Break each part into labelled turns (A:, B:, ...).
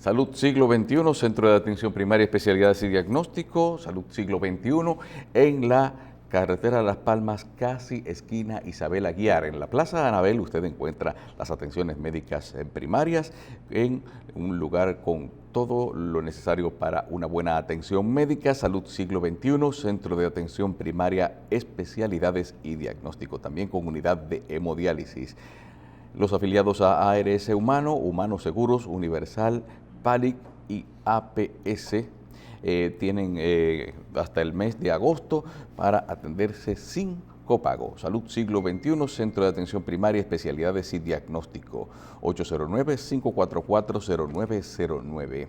A: Salud Siglo XXI, Centro de Atención Primaria, Especialidades y Diagnóstico, Salud Siglo XXI, en la carretera Las Palmas, casi esquina Isabel Aguiar. En la Plaza Anabel usted encuentra las atenciones médicas primarias en un lugar con todo lo necesario para una buena atención médica. Salud Siglo XXI, Centro de Atención Primaria, Especialidades y Diagnóstico, también con unidad de hemodiálisis. Los afiliados a ARS Humano, Humanos Seguros, Universal, PALIC y APS tienen hasta el mes de agosto para atenderse sin copago. Salud Siglo XXI, Centro de Atención Primaria, Especialidades y Diagnóstico, 809-544-0909.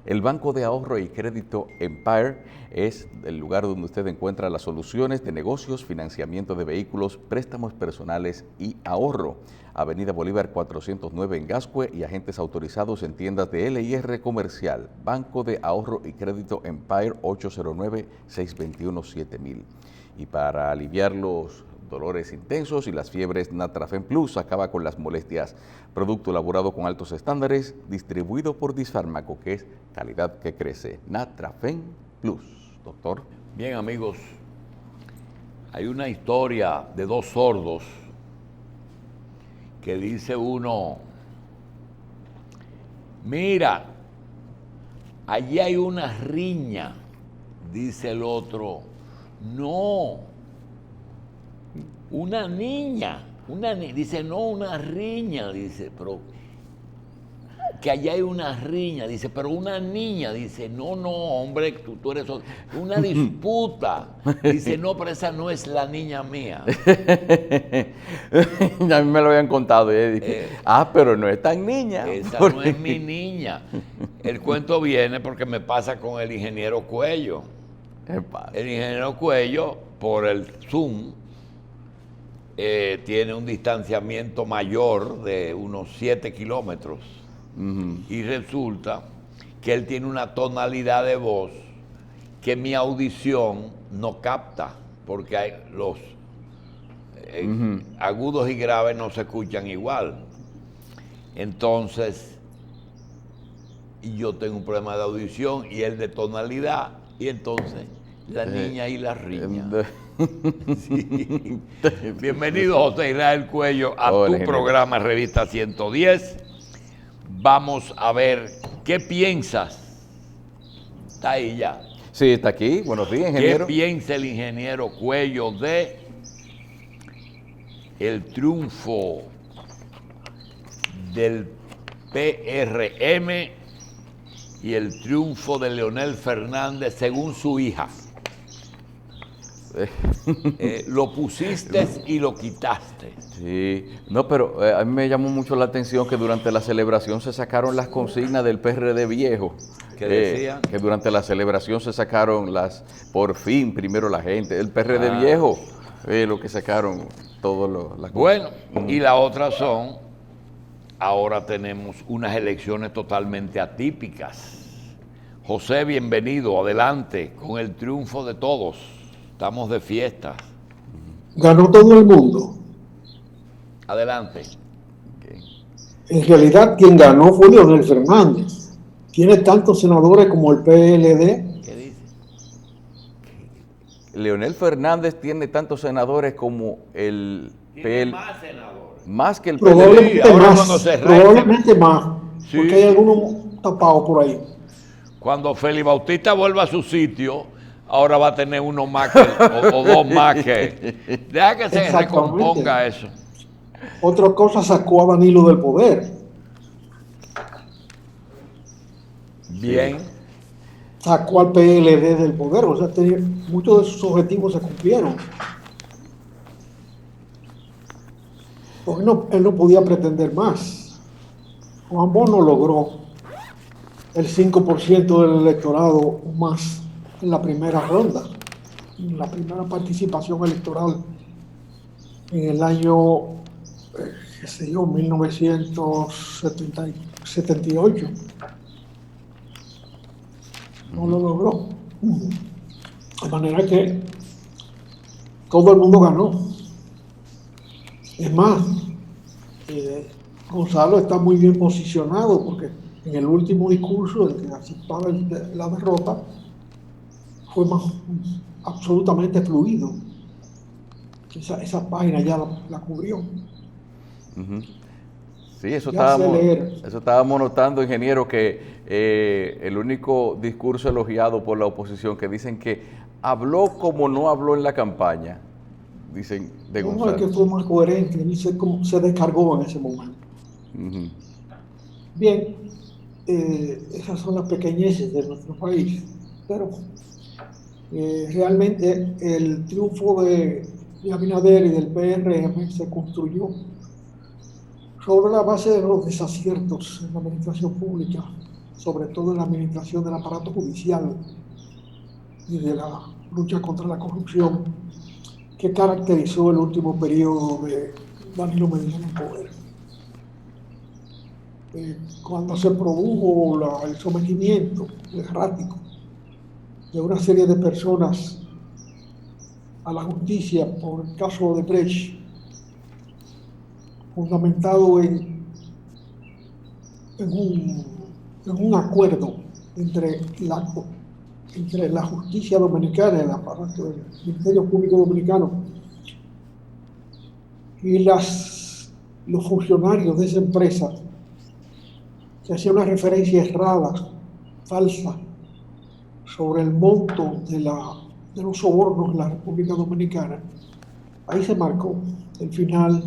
A: El Banco de Ahorro y Crédito Empire es el lugar donde usted encuentra las soluciones de negocios, financiamiento de vehículos, préstamos personales y ahorro. Avenida Bolívar 409 en Gascue y agentes autorizados en tiendas de L&R Comercial. Banco de Ahorro y Crédito Empire, 809-621-7000. Y para aliviar los dolores intensos y las fiebres, Natrafen Plus acaba con las molestias. Producto elaborado con altos estándares, distribuido por Disfármaco, que es calidad que crece. Natrafen Plus. Doctor.
B: Bien, amigos, hay una historia de dos sordos que dice uno: mira, allí hay una riña. Dice el otro: no, una niña. Dice: no, una riña. Dice: pero que allá hay una riña. Dice: pero una niña. Dice: no, hombre, tú eres una disputa. Dice: no, pero esa no es la niña mía.
A: A mí me lo habían contado. Dije, pero no es tan niña.
B: Esa no es mi niña. El cuento viene porque me pasa con el ingeniero Cuello. El ingeniero Cuello, por el Zoom, tiene un distanciamiento mayor de unos 7 kilómetros. Y resulta que él tiene una tonalidad de voz que mi audición no capta, porque hay los agudos y graves no se escuchan igual. Entonces, yo tengo un problema de audición y él de tonalidad, y entonces la niña y la riña. Sí. Bienvenido, José Israel Cuello, a tu programa Revista 110. Vamos a ver qué piensas. Está ahí ya.
A: Sí, está aquí. Buenos días, ingeniero.
B: ¿Qué piensa el ingeniero Cuello de el triunfo del PRM y el triunfo de Leonel Fernández según su hija? Lo pusiste y lo quitaste.
A: Sí, no, pero a mí me llamó mucho la atención que durante la celebración se sacaron las consignas del PRD viejo.
B: ¿Qué decían?
A: Que durante la celebración se sacaron por fin, primero la gente, el PRD viejo, lo que sacaron todos las
B: Bueno, y la otra son, ahora tenemos unas elecciones totalmente atípicas. José, bienvenido, adelante, con el triunfo de todos. Estamos de fiesta.
C: Ganó todo el mundo.
B: Adelante.
C: En realidad, quien ganó fue Leonel Fernández. Tiene tantos senadores como el PLD.
B: ¿Qué dice?
A: Leonel Fernández tiene tantos senadores como el
B: Tiene más senadores.
A: Más que el
C: Probablemente
A: PLD.
C: más. Probablemente más. Sí. Porque hay algunos tapados por ahí.
B: Cuando Félix Bautista vuelva a su sitio, ahora va a tener uno más que, o dos más que. Deja que se recomponga eso.
C: Otra cosa, sacó a Danilo del poder.
B: Bien.
C: Sacó al PLD del poder. O sea, muchos de sus objetivos se cumplieron. Porque él no podía pretender más. Juan Bono logró el 5% del electorado más en la primera ronda, en la primera participación electoral en el año, 1978. No lo logró. De manera que todo el mundo ganó. Es más, Gonzalo está muy bien posicionado porque En el último discurso, el que aceptaba la derrota, fue más absolutamente fluido. Esa página ya la cubrió.
A: Sí,
C: Ya sé leer.
A: eso estábamos notando, ingeniero, que el único discurso elogiado por la oposición, que dicen que habló como no habló en la campaña, dicen de
C: No, es que
A: González.
C: fue más coherente, ni sé cómo se descargó en ese momento. Bien, esas son las pequeñeces de nuestro país, pero realmente el triunfo de Abinader y del PRM se construyó sobre la base de los desaciertos en la administración pública, sobre todo en la administración del aparato judicial y de la lucha contra la corrupción que caracterizó el último periodo de Danilo Medina en el poder. Cuando se produjo el sometimiento errático de una serie de personas a la justicia por el caso de Brecht, fundamentado en un acuerdo entre la justicia dominicana, el aparato del Ministerio Público Dominicano y los funcionarios de esa empresa, se hacía una referencia errada, falsa, sobre el monto de los sobornos en la República Dominicana. Ahí se marcó el final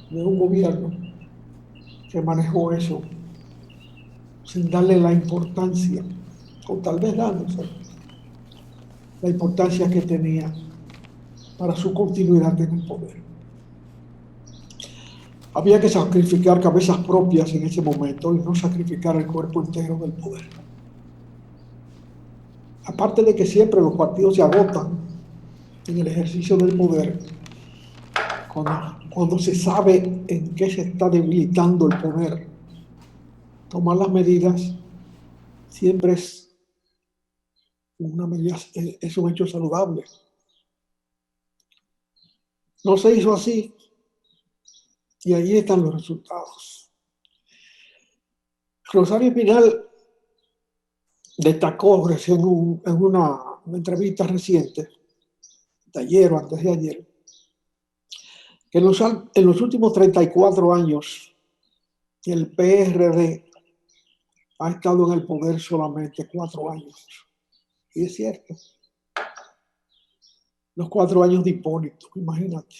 C: de un gobierno que manejó eso sin darle la importancia, o tal vez dándose la importancia que tenía para su continuidad en el poder. Había que sacrificar cabezas propias en ese momento y no sacrificar el cuerpo entero del poder. Aparte de que siempre los partidos se agotan en el ejercicio del poder, cuando se sabe en qué se está debilitando el poder, tomar las medidas siempre es un hecho saludable. No se hizo así y ahí están los resultados. Rosario Pinal destacó recién en una entrevista reciente, de ayer o antes de ayer, que en los últimos 34 años el PRD ha estado en el poder solamente 4 años. Y es cierto. Los 4 años de Hipólito, imagínate.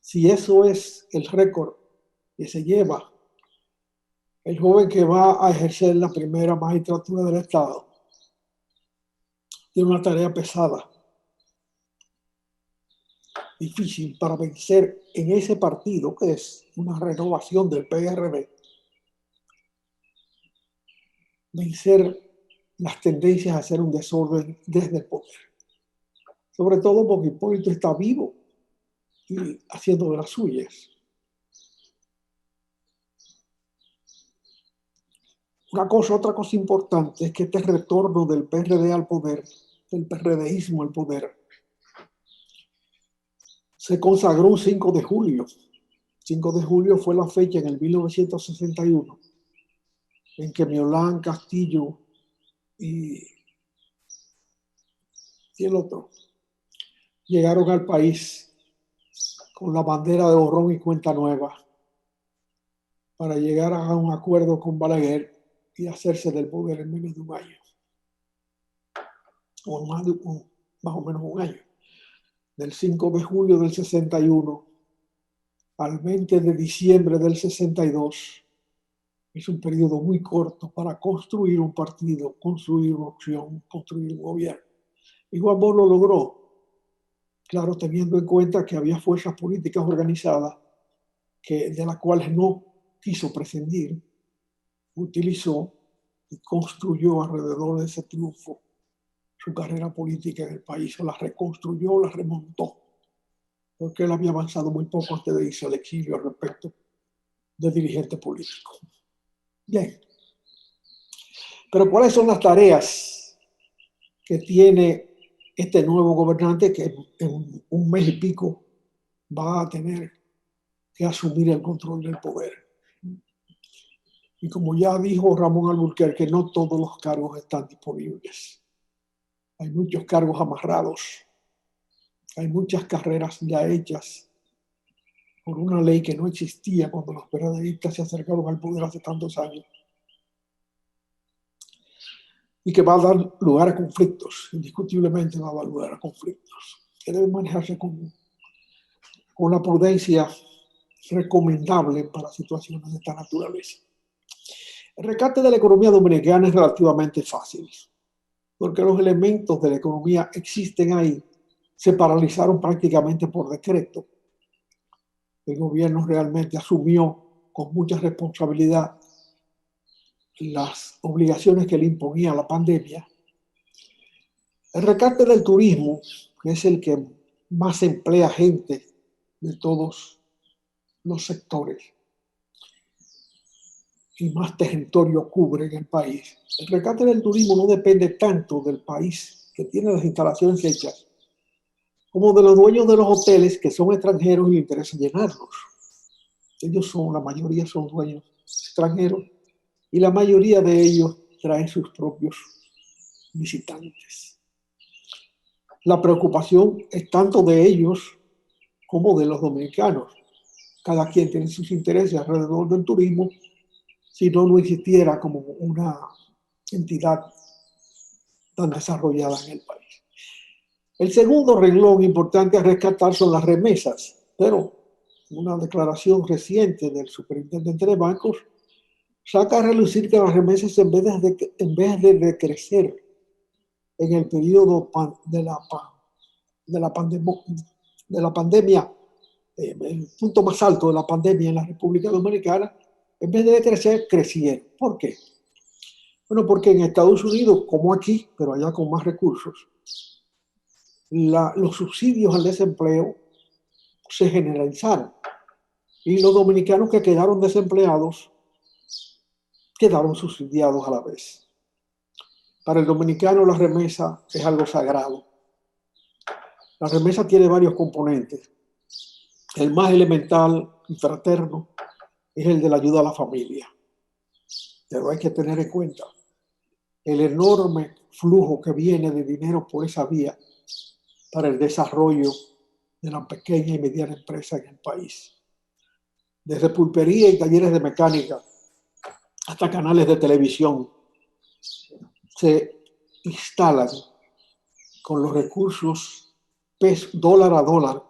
C: Si eso es el récord que se lleva el joven que va a ejercer la primera magistratura del Estado, tiene una tarea pesada, difícil para vencer en ese partido que es una renovación del PRD, vencer las tendencias a hacer un desorden desde el poder. Sobre todo porque Hipólito está vivo y haciendo de las suyas. Otra cosa importante es que este retorno del PRD al poder, del PRDismo al poder, se consagró un 5 de julio. 5 de julio fue la fecha en el 1961 en que Miolán, Castillo y el otro llegaron al país con la bandera de borrón y cuenta nueva para llegar a un acuerdo con Balaguer y hacerse del poder en menos de un año, o más o menos un año. Del 5 de julio del 61 al 20 de diciembre del 62 es un periodo muy corto para construir un partido, construir una opción, construir un gobierno. Y Juan Bosch lo logró, claro, teniendo en cuenta que había fuerzas políticas organizadas de las cuales no quiso prescindir, utilizó y construyó alrededor de ese triunfo su carrera política en el país, o la reconstruyó, la remontó, porque él había avanzado muy poco antes de irse al exilio al respecto de dirigente político. Bien. Pero ¿cuáles son las tareas que tiene este nuevo gobernante que en un mes y pico va a tener que asumir el control del poder? Y como ya dijo Ramón Alburquerque, no todos los cargos están disponibles. Hay muchos cargos amarrados. Hay muchas carreras ya hechas por una ley que no existía cuando los periodistas se acercaron al poder hace tantos años. Y que va a dar lugar a conflictos, indiscutiblemente va a dar lugar a conflictos, que deben manejarse con la prudencia recomendable para situaciones de esta naturaleza. El rescate de la economía dominicana es relativamente fácil, porque los elementos de la economía existen ahí, se paralizaron prácticamente por decreto. El gobierno realmente asumió con mucha responsabilidad las obligaciones que le imponía la pandemia. El rescate del turismo, que es el que más emplea gente de todos los sectores y más territorio cubre en el país. El rescate del turismo no depende tanto del país que tiene las instalaciones hechas, como de los dueños de los hoteles que son extranjeros y les interesa llenarlos. La mayoría son dueños extranjeros y la mayoría de ellos traen sus propios visitantes. La preocupación es tanto de ellos como de los dominicanos. Cada quien tiene sus intereses alrededor del turismo, si no existiera como una entidad tan desarrollada en el país. El segundo renglón importante a rescatar son las remesas, pero una declaración reciente del superintendente de bancos saca a relucir que las remesas, en vez de decrecer en el periodo de la pandemia, el punto más alto de la pandemia en la República Dominicana, en vez de decrecer, crecieron. ¿Por qué? Bueno, porque en Estados Unidos, como aquí, pero allá con más recursos, los subsidios al desempleo se generalizaron. Y los dominicanos que quedaron desempleados quedaron subsidiados a la vez. Para el dominicano la remesa es algo sagrado. La remesa tiene varios componentes. El más elemental y fraterno es el de la ayuda a la familia. Pero hay que tener en cuenta el enorme flujo que viene de dinero por esa vía para el desarrollo de la pequeña y mediana empresa en el país. Desde pulpería y talleres de mecánica hasta canales de televisión se instalan con los recursos dólar a dólar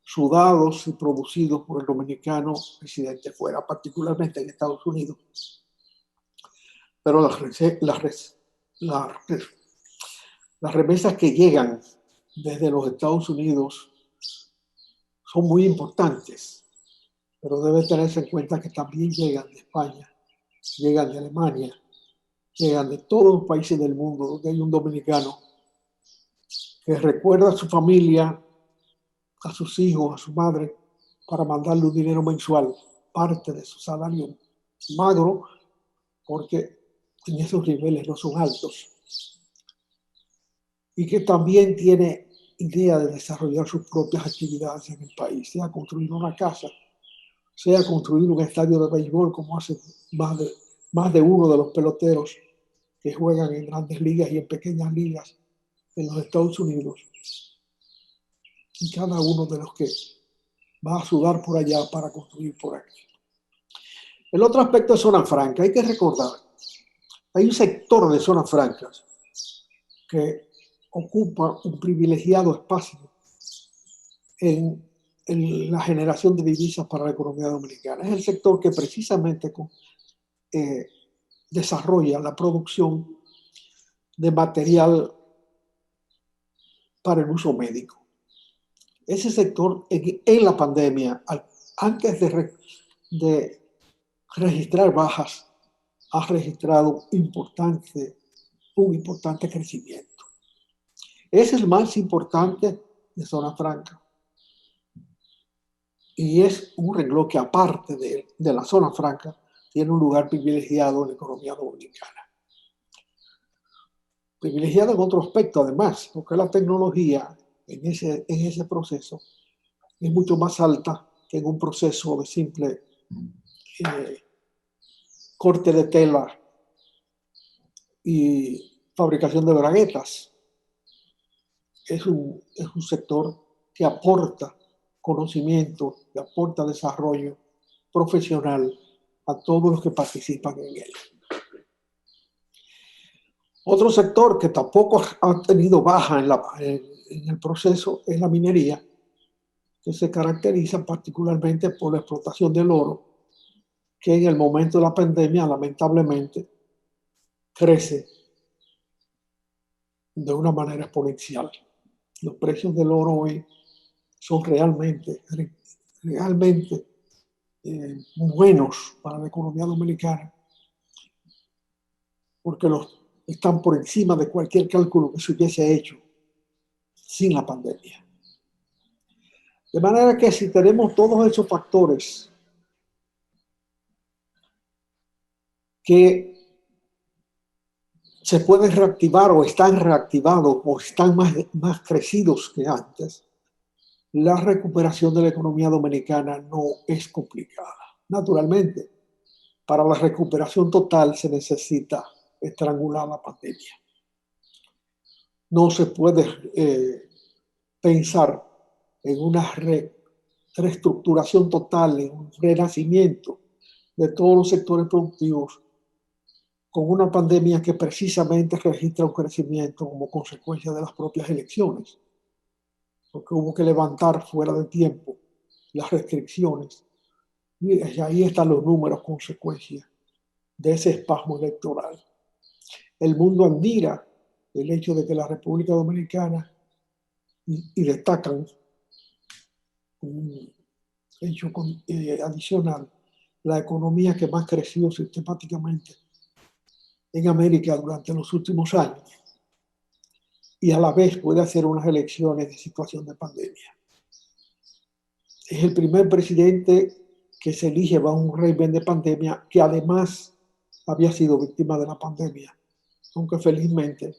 C: sudados y producidos por el dominicano residente fuera, particularmente en Estados Unidos. Pero las remesas que llegan desde los Estados Unidos son muy importantes, pero debe tenerse en cuenta que también llegan de España, llegan de Alemania, llegan de todos los países del mundo donde hay un dominicano que recuerda a su familia, a sus hijos, a su madre, para mandarle un dinero mensual, parte de su salario magro, porque en esos niveles no son altos. Y que también tiene idea de desarrollar sus propias actividades en el país, sea construir una casa, sea construir un estadio de béisbol, como hacen más de uno de los peloteros que juegan en grandes ligas y en pequeñas ligas en los Estados Unidos. Y cada uno de los que va a sudar por allá para construir por aquí. El otro aspecto es zona franca. Hay que recordar, hay un sector de zonas francas que ocupa un privilegiado espacio en la generación de divisas para la economía dominicana. Es el sector que precisamente desarrolla la producción de material para el uso médico. Ese sector en la pandemia, antes de registrar bajas, ha registrado un importante crecimiento. Es el más importante de zona franca. Y es un renglón que, aparte de la zona franca, tiene un lugar privilegiado en la economía dominicana. Privilegiado en otro aspecto, además, porque la tecnología en ese proceso es mucho más alta que en un proceso de simple corte de tela y fabricación de braguetas. Es un sector que aporta conocimiento, que aporta desarrollo profesional a todos los que participan en él. Otro sector que tampoco ha tenido baja en el proceso es la minería, que se caracteriza particularmente por la explotación del oro, que en el momento de la pandemia lamentablemente crece de una manera exponencial. Los precios del oro hoy son realmente buenos para la economía dominicana, porque están por encima de cualquier cálculo que se hubiese hecho sin la pandemia. De manera que si tenemos todos esos factores que se pueden reactivar o están reactivados o están más crecidos que antes, la recuperación de la economía dominicana no es complicada. Naturalmente, para la recuperación total se necesita estrangular la pandemia. No se puede pensar en una reestructuración total, en un renacimiento de todos los sectores productivos con una pandemia que precisamente registra un crecimiento como consecuencia de las propias elecciones, porque hubo que levantar fuera de tiempo las restricciones y ahí están los números consecuencias de ese espasmo electoral. El mundo admira el hecho de que la República Dominicana, y destacan un hecho adicional, la economía que más creció sistemáticamente en América durante los últimos años, y a la vez puede hacer unas elecciones de situación de pandemia. Es el primer presidente que se elige bajo un régimen de pandemia que además había sido víctima de la pandemia, aunque felizmente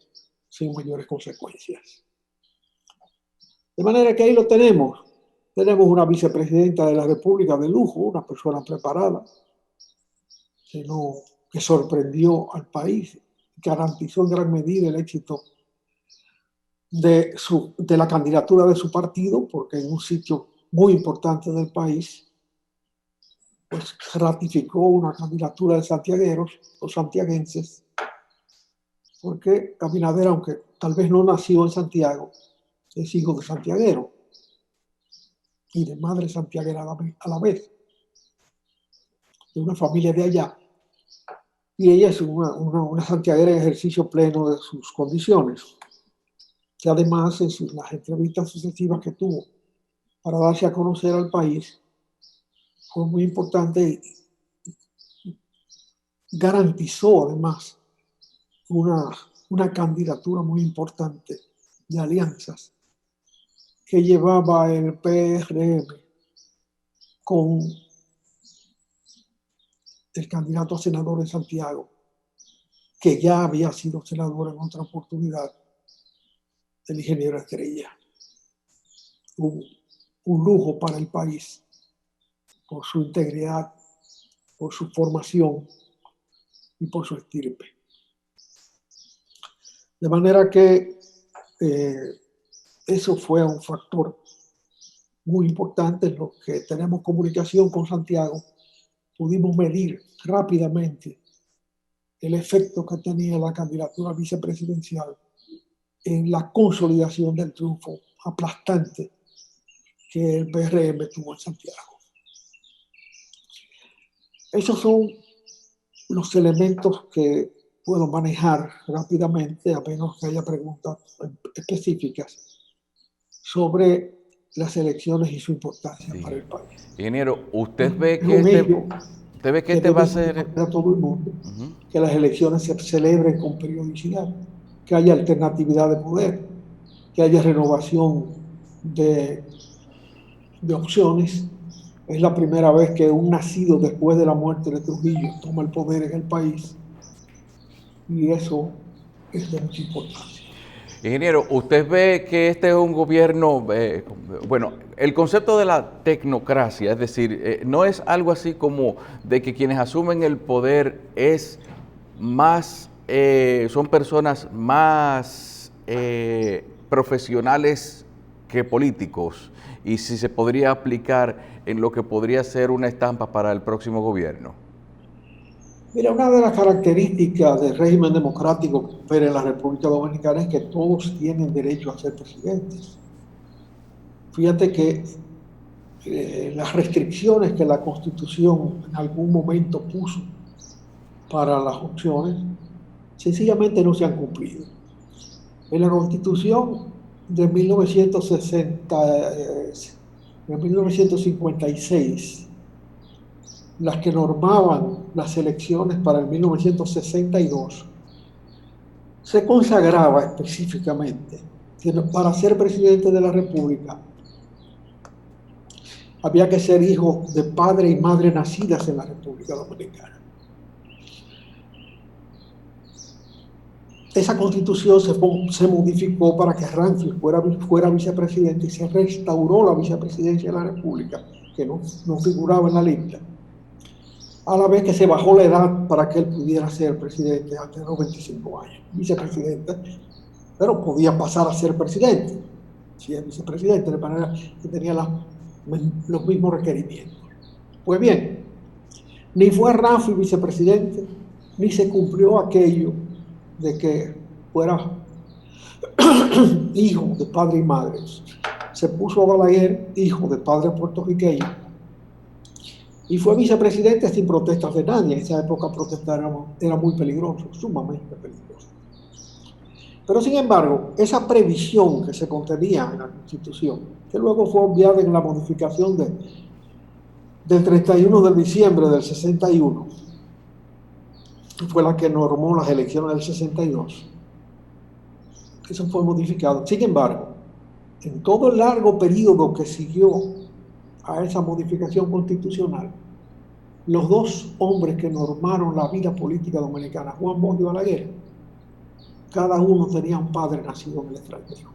C: sin mayores consecuencias. De manera que ahí lo tenemos. Tenemos una vicepresidenta de la República de lujo, una persona preparada, que sorprendió al país, garantizó en gran medida el éxito de la candidatura de su partido, porque en un sitio muy importante del país, pues ratificó una candidatura de santiagueros o santiaguenses, porque Abinader, aunque tal vez no nació en Santiago, es hijo de santiaguero y de madre santiaguera a la vez, de una familia de allá. Y ella es una santiaguera en ejercicio pleno de sus condiciones, que además en las entrevistas sucesivas que tuvo para darse a conocer al país, fue muy importante y garantizó además una candidatura muy importante de alianzas que llevaba el PRM con el candidato a senador de Santiago, que ya había sido senador en otra oportunidad, el ingeniero Estrella. Un lujo para el país, por su integridad, por su formación y por su estirpe. De manera que eso fue un factor muy importante en lo que tenemos comunicación con Santiago. Pudimos medir rápidamente el efecto que tenía la candidatura vicepresidencial en la consolidación del triunfo aplastante que el PRM tuvo en Santiago. Esos son los elementos que puedo manejar rápidamente, a menos que haya preguntas específicas sobre las elecciones y su importancia para el país.
A: Ingeniero, ¿usted ve que este va a ser
C: a todo el mundo que las elecciones se celebren con periodicidad, que haya alternatividad de poder, que haya renovación de opciones? Es la primera vez que un nacido después de la muerte de Trujillo toma el poder en el país, y eso es de mucha importancia.
A: Ingeniero, ¿usted ve que este es un gobierno, bueno, el concepto de la tecnocracia, es decir, no es algo así como de que quienes asumen el poder es más, son personas más profesionales que políticos, y si se podría aplicar en lo que podría ser una estampa para el próximo gobierno?
C: Mira, una de las características del régimen democrático que opera en la República Dominicana es que todos tienen derecho a ser presidentes. Fíjate que las restricciones que la Constitución en algún momento puso para las opciones sencillamente no se han cumplido. En la Constitución de 1956, las que normaban las elecciones para el 1962, se consagraba específicamente que para ser presidente de la República había que ser hijo de padre y madre nacidas en la República Dominicana. Esa constitución se modificó para que Ramfield fuera vicepresidente y se restauró la vicepresidencia de la República, que no figuraba en la lista, a la vez que se bajó la edad para que él pudiera ser presidente antes de los 25 años, vicepresidente, pero podía pasar a ser presidente, si es vicepresidente, de manera que tenía los mismos requerimientos. Pues bien, ni fue Ramfield vicepresidente, ni se cumplió aquello de que fuera hijo de padre y madre. Se puso a Balaguer, hijo de padre puertorriqueño, y fue vicepresidente sin protestas de nadie. En esa época protestar era muy peligroso, sumamente peligroso. Pero sin embargo, esa previsión que se contenía en la Constitución, que luego fue obviada en la modificación del 31 de diciembre del 61, fue la que normó las elecciones del 62. Eso fue modificado. Sin embargo, en todo el largo periodo que siguió a esa modificación constitucional, los dos hombres que normaron la vida política dominicana, Juan Bosch y Balaguer, cada uno tenía un padre nacido en el extranjero.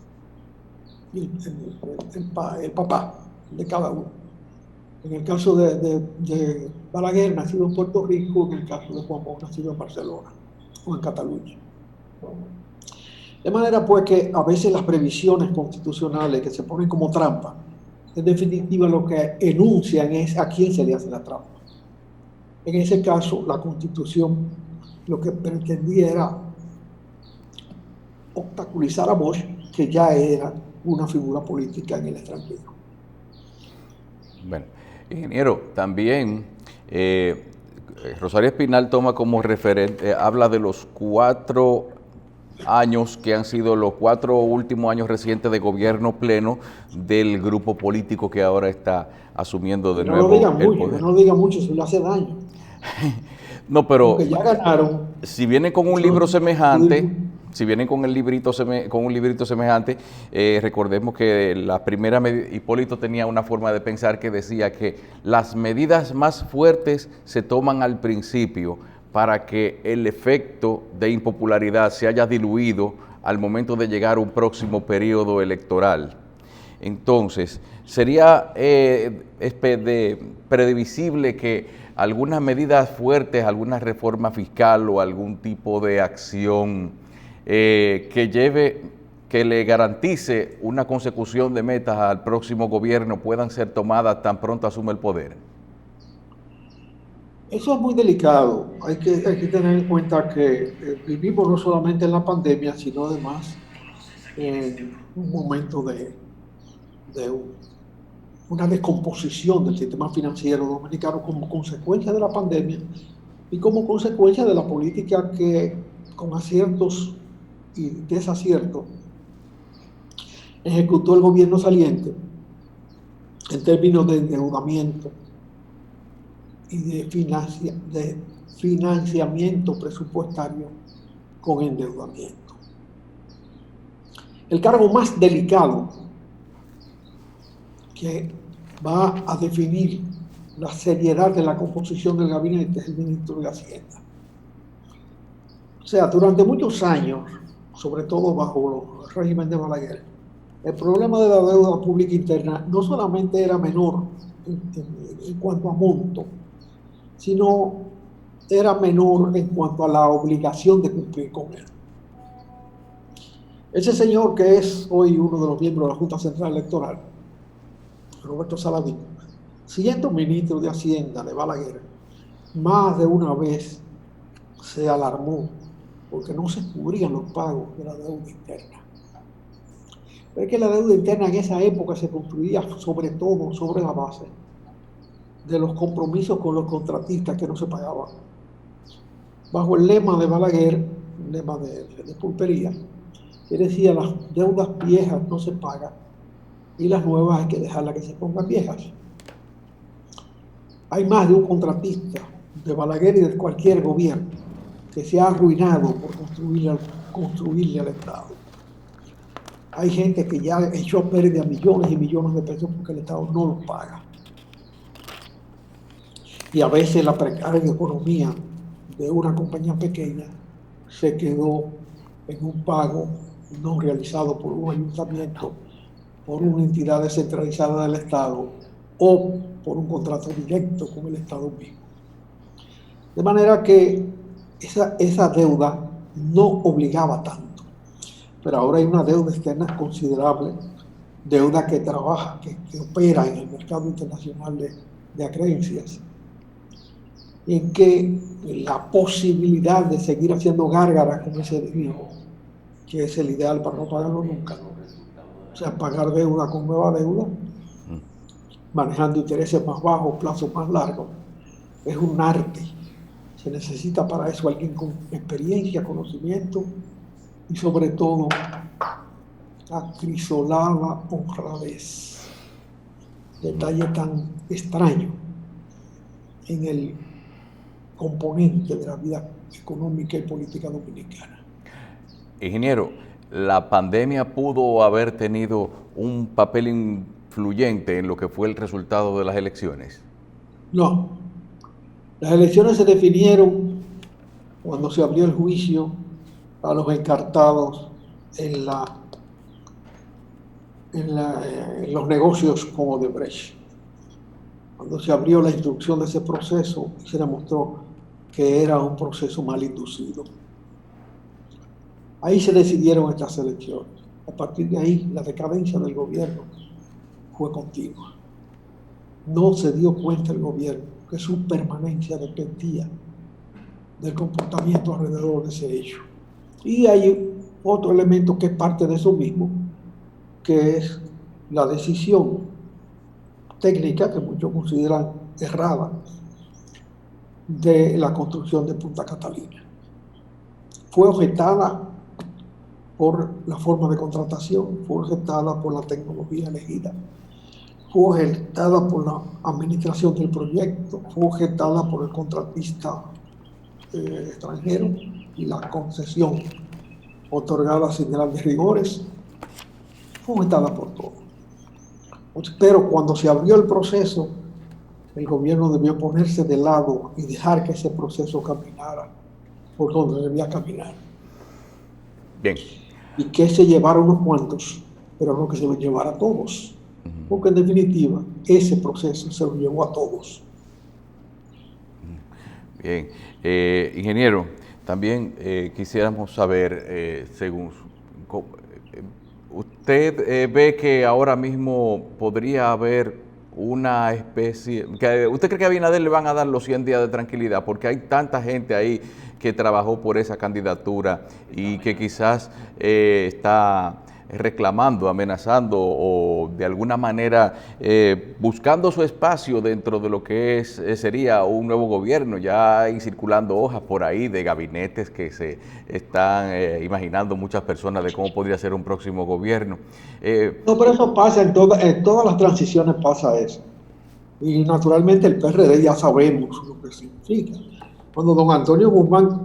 C: El papá de cada uno. En el caso de Balaguer, nacido en Puerto Rico, en el caso de Juan Bosch, nacido en Barcelona o en Cataluña. De manera pues que a veces las previsiones constitucionales que se ponen como trampa, en definitiva lo que enuncian es a quién se le hace la trampa. En ese caso, la Constitución lo que pretendía era obstaculizar a Bosch, que ya era una figura política en el extranjero.
A: Bueno, ingeniero, también Rosario Espinal toma como referente, habla de los 4 años que han sido los 4 últimos años recientes de gobierno pleno del grupo político que ahora está asumiendo de nuevo el poder.
C: No lo diga mucho, si le hace daño.
A: No, pero
C: porque ya ganaron.
A: Si vienen con un libro semejante, si vienen con un librito semejante, recordemos que la primera Hipólito tenía una forma de pensar que decía que las medidas más fuertes se toman al principio para que el efecto de impopularidad se haya diluido al momento de llegar a un próximo periodo electoral. Entonces, sería previsible que algunas medidas fuertes, alguna reforma fiscal o algún tipo de acción que le garantice una consecución de metas al próximo gobierno puedan ser tomadas tan pronto asume el poder.
C: Eso es muy delicado. Hay que tener en cuenta que vivimos no solamente en la pandemia, sino además en un momento de una descomposición del sistema financiero dominicano como consecuencia de la pandemia y como consecuencia de la política que, con aciertos y desaciertos, ejecutó el gobierno saliente en términos de endeudamiento y de financiamiento presupuestario con endeudamiento. El cargo más delicado que va a definir la seriedad de la composición del gabinete es el ministro de Hacienda. O sea, durante muchos años sobre todo bajo el régimen de Balaguer, el problema de la deuda pública interna no solamente era menor en cuanto a monto, sino era menor en cuanto a la obligación de cumplir con él. Ese señor que es hoy uno de los miembros de la Junta Central Electoral, Roberto Saladín, siendo ministro de Hacienda de Balaguer, más de una vez se alarmó porque no se cubrían los pagos de la deuda interna. Pero es que la deuda interna en esa época se construía sobre todo sobre la base de los compromisos con los contratistas que no se pagaban. Bajo el lema de Balaguer, un lema de pulpería, que decía las deudas viejas no se pagan y las nuevas hay que dejarlas que se pongan viejas. Hay más de un contratista de Balaguer y de cualquier gobierno que se ha arruinado por construirle al Estado. Hay gente que ya echó a pérdida millones y millones de pesos porque el Estado no los paga. Y a veces la precaria economía de una compañía pequeña se quedó en un pago no realizado por un ayuntamiento, por una entidad descentralizada del Estado o por un contrato directo con el Estado mismo. De manera que esa deuda no obligaba tanto, pero ahora hay una deuda externa considerable, deuda que trabaja, que opera en el mercado internacional de acreencias, en que la posibilidad de seguir haciendo gárgaras con ese dinero, que es el ideal para no pagarlo nunca, o sea, pagar deuda con nueva deuda, manejando intereses más bajos, plazos más largos, es un arte. Se necesita para eso alguien con experiencia, conocimiento y sobre todo acrisolada honradez. Detalle tan extraño en el componente de la vida económica y política dominicana.
A: Ingeniero, ¿la pandemia pudo haber tenido un papel influyente en lo que fue el resultado de las elecciones?
C: No. Las elecciones se definieron cuando se abrió el juicio a los encartados en los negocios con Odebrecht. Cuando se abrió la instrucción de ese proceso, se demostró que era un proceso mal inducido. Ahí se decidieron estas elecciones. A partir de ahí, la decadencia del gobierno fue continua. No se dio cuenta el gobierno que su permanencia dependía del comportamiento alrededor de ese hecho. Y hay otro elemento que es parte de eso mismo, que es la decisión técnica, que muchos consideran errada, de la construcción de Punta Catalina. Fue objetada por la forma de contratación, fue objetada por la tecnología elegida, fue objetada por la administración del proyecto, fue objetada por el contratista extranjero y la concesión otorgada sin grandes rigores, fue objetada por todo. Pero cuando se abrió el proceso, el gobierno debió ponerse de lado y dejar que ese proceso caminara por donde debía caminar.
A: Bien.
C: Y que se llevara unos cuantos, pero no que se los llevara a todos. Porque en definitiva, ese proceso se lo llevó a todos.
A: Bien. Ingeniero, también quisiéramos saber, según usted ve que ahora mismo podría haber una especie, ¿usted cree que a Abinader le van a dar los 100 días de tranquilidad? Porque hay tanta gente ahí que trabajó por esa candidatura y que quizás está reclamando, amenazando o de alguna manera buscando su espacio dentro de lo que sería un nuevo gobierno. Ya hay circulando hojas por ahí de gabinetes que se están imaginando muchas personas de cómo podría ser un próximo gobierno.
C: No, pero eso pasa en todas las transiciones, pasa eso. Y naturalmente el PRD ya sabemos lo que significa. Cuando don Antonio Guzmán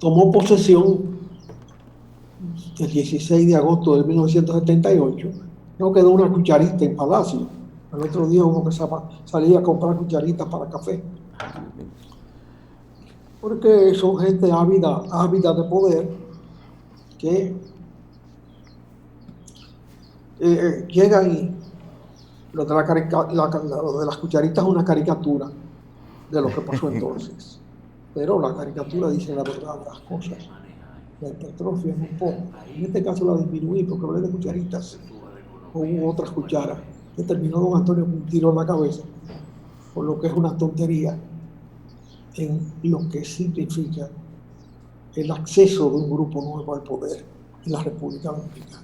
C: tomó posesión el 16 de agosto de 1978, no quedó una cucharita en Palacio. Al otro día uno salía a comprar cucharitas para café. Porque son gente ávida de poder que llegan y lo de, lo de las cucharitas es una caricatura de lo que pasó entonces. Pero la caricatura dice la verdad de las cosas. La hipertrofia es un poco. En este caso la disminuí porque hablé de cucharitas. O hubo otras cucharas que terminó don Antonio con un tiro en la cabeza, por lo que es una tontería en lo que significa el acceso de un grupo nuevo al poder en la República Dominicana.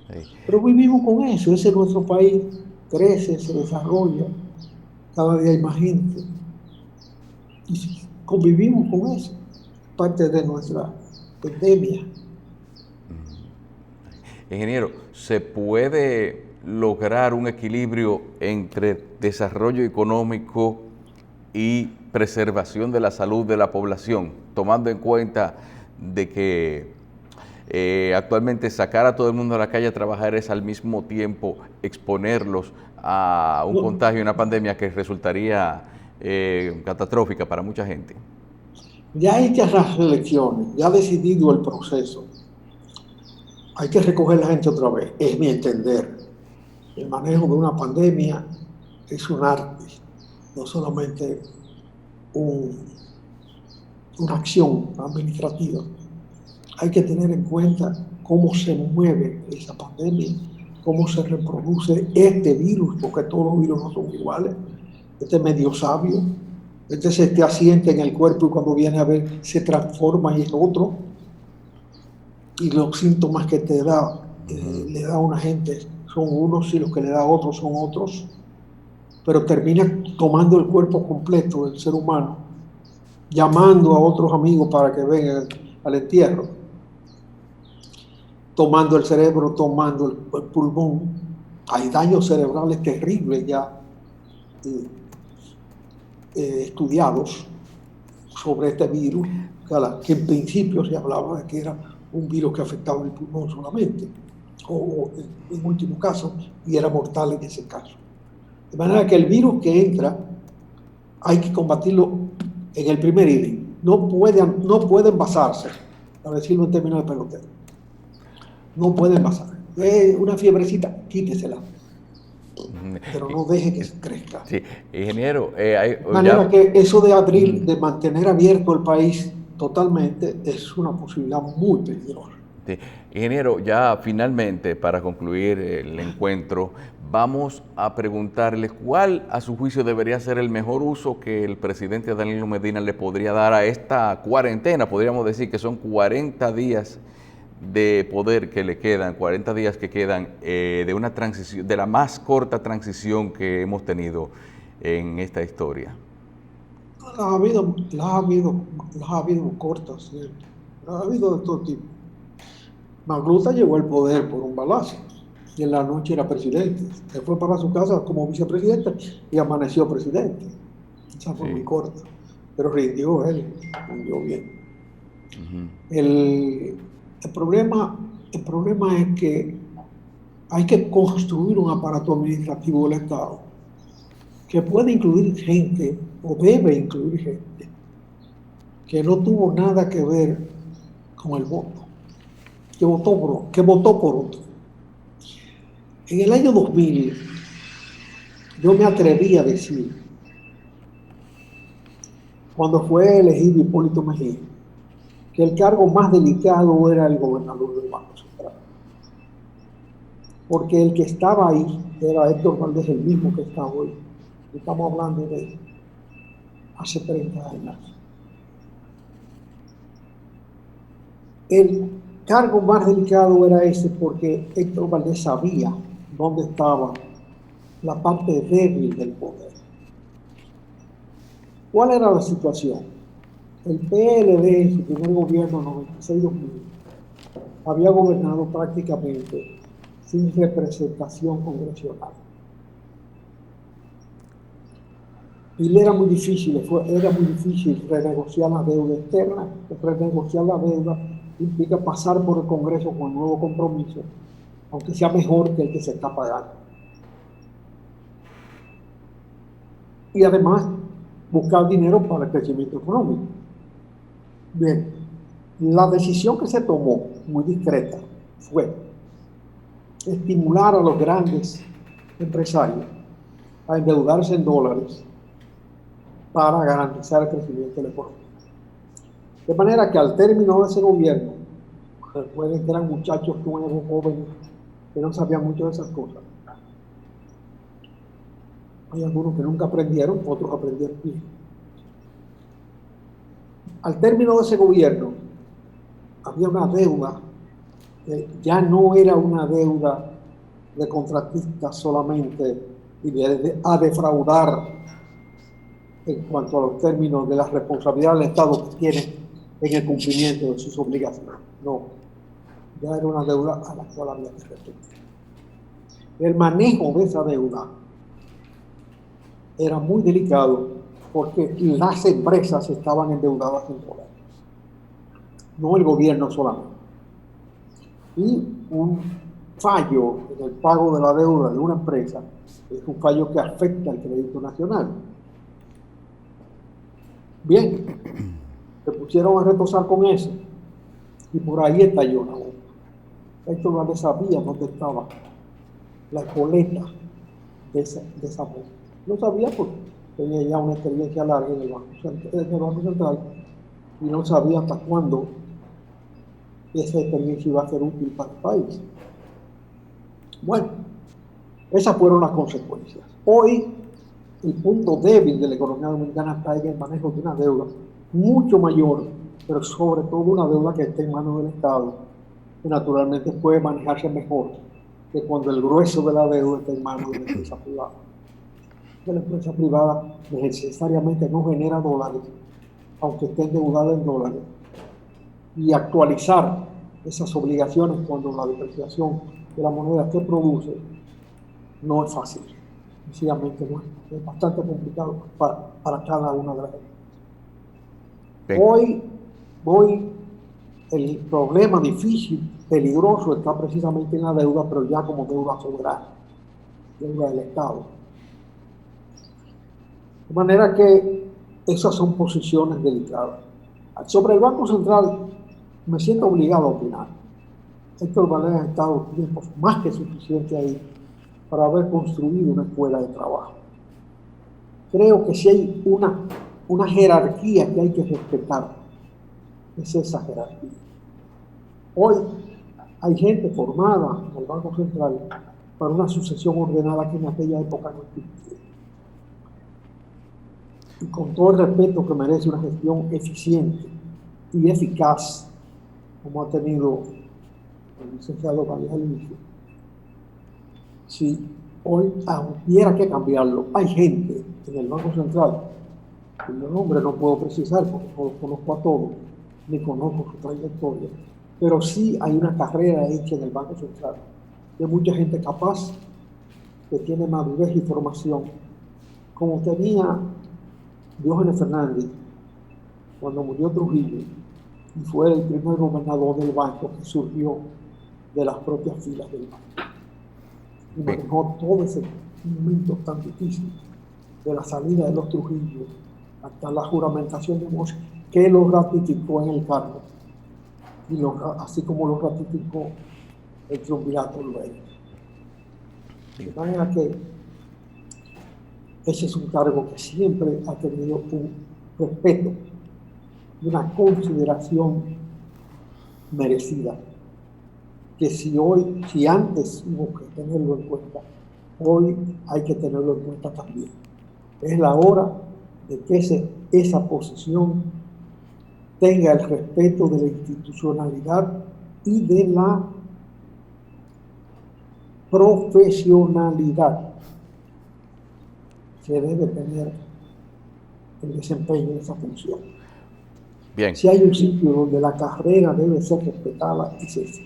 C: Sí. Pero vivimos con eso, ese es nuestro país, crece, se desarrolla, cada día hay más gente. Y convivimos con eso, parte de nuestra pandemia.
A: Ingeniero, ¿se puede lograr un equilibrio entre desarrollo económico y preservación de la salud de la población, tomando en cuenta de que actualmente sacar a todo el mundo a la calle a trabajar es al mismo tiempo exponerlos a un contagio y una pandemia que resultaría catastrófica para mucha gente?
C: Ya hechas las elecciones, ya decidido el proceso, hay que recoger la gente otra vez, es mi entender. El manejo de una pandemia es un arte, no solamente una acción administrativa. Hay que tener en cuenta cómo se mueve esa pandemia, cómo se reproduce este virus, porque todos los virus no son iguales. Este es medio sabio, este se te asienta en el cuerpo y cuando viene a ver se transforma y es otro. Y los síntomas que te da, le da a una gente son unos y los que le da a otros son otros, pero termina tomando el cuerpo completo del ser humano, llamando a otros amigos para que vengan al entierro, tomando el cerebro, tomando el pulmón. Hay daños cerebrales terribles ya estudiados sobre este virus, que en principio se hablaba de que era un virus que afectaba el pulmón solamente, o en último caso, y era mortal en ese caso. De manera que el virus que entra hay que combatirlo en el primer inning. No pueden basarse, para decirlo en términos de pelotero. No pueden basar. Una fiebrecita, quítesela. Pero no deje que crezca.
A: Sí, ingeniero.
C: De manera que eso de abrir, de mantener abierto el país totalmente, es una posibilidad muy peligrosa.
A: Sí. Ingeniero, ya finalmente, para concluir el encuentro, vamos a preguntarle cuál a su juicio debería ser el mejor uso que el presidente Danilo Medina le podría dar a esta cuarentena. Podríamos decir que son 40 días de poder que le quedan, 40 días que quedan de una transición, de la más corta transición que hemos tenido en esta historia.
C: Las ha habido cortas, ¿cierto? Las ha habido de todo tipo. Magluta llegó al poder por un balazo y en la noche era presidente. Se fue para su casa como vicepresidente y amaneció presidente. Esa fue muy corta, pero rindió bien. El problema es que hay que construir un aparato administrativo del Estado que puede incluir gente, o debe incluir gente, que no tuvo nada que ver con el voto, que votó por otro. En el año 2000, yo me atreví a decir, cuando fue elegido Hipólito Mejía, que el cargo más delicado era el gobernador del Banco Central. Porque el que estaba ahí era Héctor Valdés, el mismo que está hoy. Estamos hablando de hace 30 años. El cargo más delicado era ese porque Héctor Valdés sabía dónde estaba la parte débil del poder. ¿Cuál era la situación? El PLD en su primer gobierno, 96-2000, había gobernado prácticamente sin representación congresional. Y le era muy difícil renegociar la deuda externa. Renegociar la deuda implica pasar por el Congreso con un nuevo compromiso, aunque sea mejor que el que se está pagando. Y además, buscar dinero para el crecimiento económico. Bien, La decisión que se tomó, muy discreta, fue estimular a los grandes empresarios a endeudarse en dólares para garantizar el crecimiento de la economía. De manera que al término de ese gobierno, recuerden que eran muchachos nuevos, jóvenes, que no sabían mucho de esas cosas. Hay algunos que nunca aprendieron, otros aprendieron bien. Al término de ese gobierno, había una deuda que ya no era una deuda de contratistas solamente y a defraudar en cuanto a los términos de la responsabilidad del Estado que tiene en el cumplimiento de sus obligaciones. No, ya era una deuda a la cual había que responder. El manejo de esa deuda era muy delicado porque las empresas estaban endeudadas en dólares, no el gobierno solamente. Y un fallo en el pago de la deuda de una empresa es un fallo que afecta al crédito nacional. Bien, se pusieron a reposar con eso y por ahí estalló la bomba. Héctor Valdés sabía dónde estaba la coleta de esa bomba. No sabía porque tenía ya una experiencia larga en el Banco Central y no sabía hasta cuándo esa experiencia iba a ser útil para el país. Bueno, esas fueron las consecuencias. Hoy, el punto débil de la economía dominicana está en el manejo de una deuda mucho mayor, pero sobre todo una deuda que está en manos del Estado, que naturalmente puede manejarse mejor que cuando el grueso de la deuda está en manos de la empresa privada. La empresa privada necesariamente no genera dólares, aunque esté endeudada en dólares, y actualizar esas obligaciones cuando la depreciación de la moneda se produce no es fácil. Sencillamente no es bastante complicado para cada una de las empresas. Hoy el problema difícil, peligroso, está precisamente en la deuda, pero ya como deuda soberana, deuda del Estado. De manera que esas son posiciones delicadas. Sobre el Banco Central, me siento obligado a opinar. Héctor Valdés ha estado tiempo más que suficiente ahí para haber construido una escuela de trabajo. Creo que si hay una jerarquía que hay que respetar, es esa jerarquía. Hoy hay gente formada en el Banco Central para una sucesión ordenada que en aquella época no existía. Y con todo el respeto que merece una gestión eficiente y eficaz, como ha tenido el licenciado Valdés al inicio, si hoy hubiera que cambiarlo, hay gente en el Banco Central, cuyo nombre no puedo precisar porque no los conozco a todos, ni conozco su trayectoria, pero sí hay una carrera hecha en el Banco Central de mucha gente capaz, que tiene madurez y formación, como tenía Diógenes Fernández cuando murió Trujillo y fue el primer gobernador del banco que surgió de las propias filas del banco y manejó todo ese momento tan difícil de la salida de los Trujillo hasta la juramentación de Bosch, que lo ratificó en el cargo y así como lo ratificó el triunvirato luego. De manera que ese es un cargo que siempre ha tenido un respeto y una consideración merecida, que si antes hubo que tenerlo en cuenta, hoy hay que tenerlo en cuenta también. Es la hora de que esa posición tenga el respeto de la institucionalidad y de la profesionalidad que debe tener el desempeño de esa función.
A: Bien.
C: Si hay un sitio donde la carrera debe ser respetada, es ese.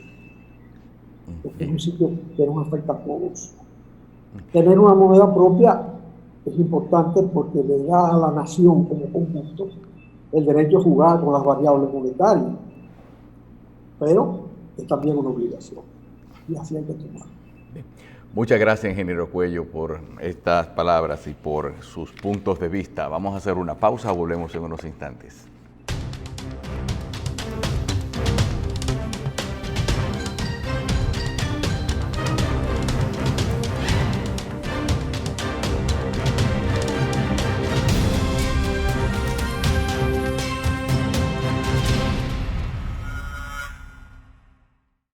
C: Porque es un sitio que nos afecta a todos. Tener una moneda propia es importante porque le da a la nación como conjunto el derecho a jugar con las variables monetarias, pero es también una obligación y así hay que tomar.
A: Muchas gracias, ingeniero Cuello, por estas palabras y por sus puntos de vista. Vamos a hacer una pausa, volvemos en unos instantes.